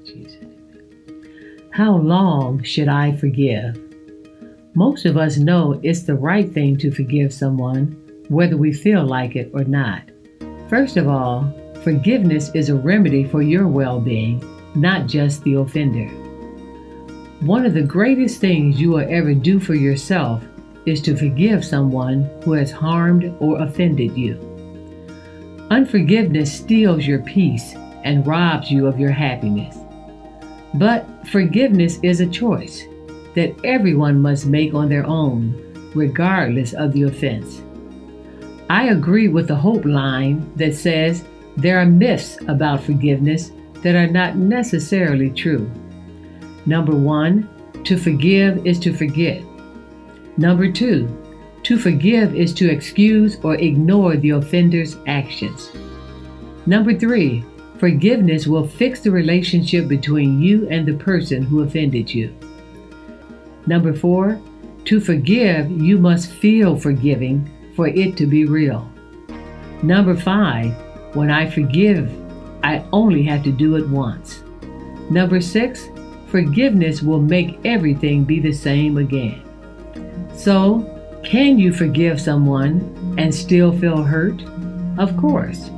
Jesus. How long should I forgive? Most of us know it's the right thing to forgive someone, whether we feel like it or not. First of all, forgiveness is a remedy for your well-being, not just the offender. One of the greatest things you will ever do for yourself is to forgive someone who has harmed or offended you. Unforgiveness steals your peace and robs you of your happiness. But forgiveness is a choice that everyone must make on their own, regardless of the offense. I agree with the Hope line that says there are myths about forgiveness that are not necessarily true. Number 1, to forgive is to forget. Number 2, to forgive is to excuse or ignore the offender's actions. Number 3, forgiveness will fix the relationship between you and the person who offended you. Number 4, to forgive, you must feel forgiving for it to be real. Number 5, when I forgive, I only have to do it once. Number 6, forgiveness will make everything be the same again. So, can you forgive someone and still feel hurt? Of course.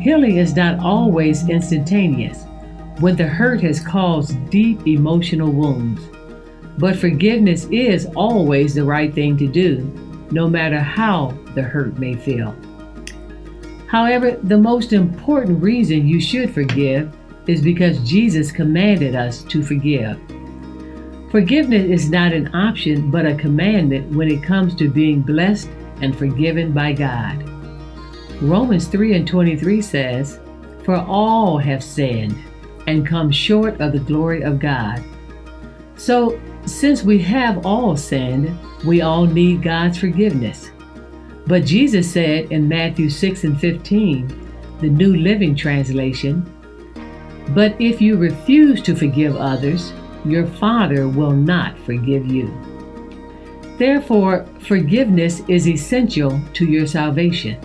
Healing is not always instantaneous when the hurt has caused deep emotional wounds. But forgiveness is always the right thing to do, no matter how the hurt may feel. However, the most important reason you should forgive is because Jesus commanded us to forgive. Forgiveness is not an option, but a commandment when it comes to being blessed and forgiven by God. Romans 3:23 says, "For all have sinned and come short of the glory of God." So, since we have all sinned, we all need God's forgiveness. But Jesus said in Matthew 6:15, the New Living Translation, "But if you refuse to forgive others, your Father will not forgive you." Therefore, forgiveness is essential to your salvation.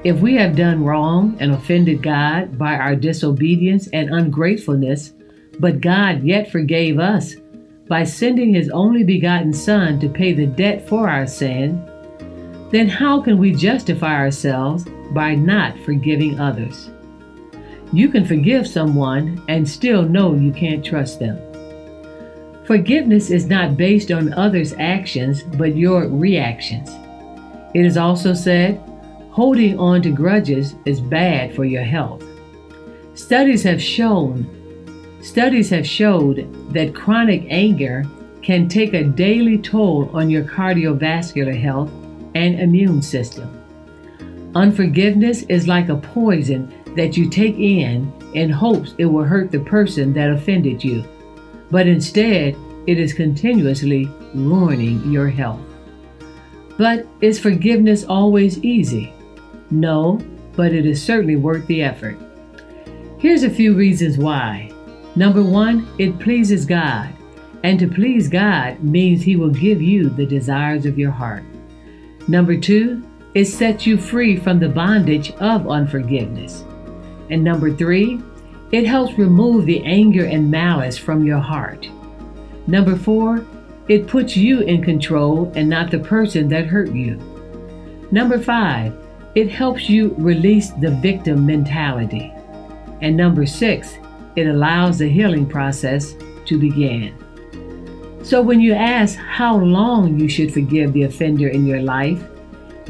If we have done wrong and offended God by our disobedience and ungratefulness, but God yet forgave us by sending His only begotten Son to pay the debt for our sin, then how can we justify ourselves by not forgiving others? You can forgive someone and still know you can't trust them. Forgiveness is not based on others' actions, but your reactions. It is also said, holding on to grudges is bad for your health. Studies have showed that chronic anger can take a daily toll on your cardiovascular health and immune system. Unforgiveness is like a poison that you take in hopes it will hurt the person that offended you, but instead it is continuously ruining your health. But is forgiveness always easy? No, but it is certainly worth the effort. Here's a few reasons why. Number 1, it pleases God, and to please God means He will give you the desires of your heart. Number 2, it sets you free from the bondage of unforgiveness. And number 3, it helps remove the anger and malice from your heart. Number 4, it puts you in control and not the person that hurt you. Number 5, it helps you release the victim mentality. And number 6, it allows the healing process to begin. So when you ask how long you should forgive the offender in your life,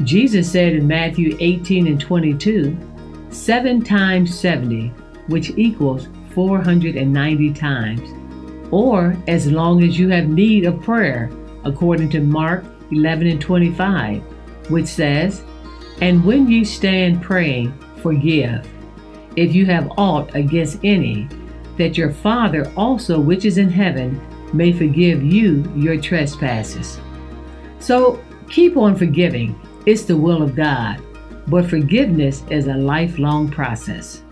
Jesus said in Matthew 18:22, 7 times 70, which equals 490 times, or as long as you have need of prayer, according to Mark 11:25, which says, "And when ye stand praying, forgive, if you have aught against any, that your Father also which is in heaven may forgive you your trespasses." So keep on forgiving. It's the will of God. But forgiveness is a lifelong process.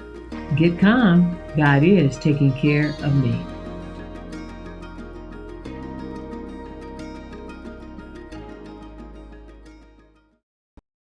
Get calm. God is taking care of me.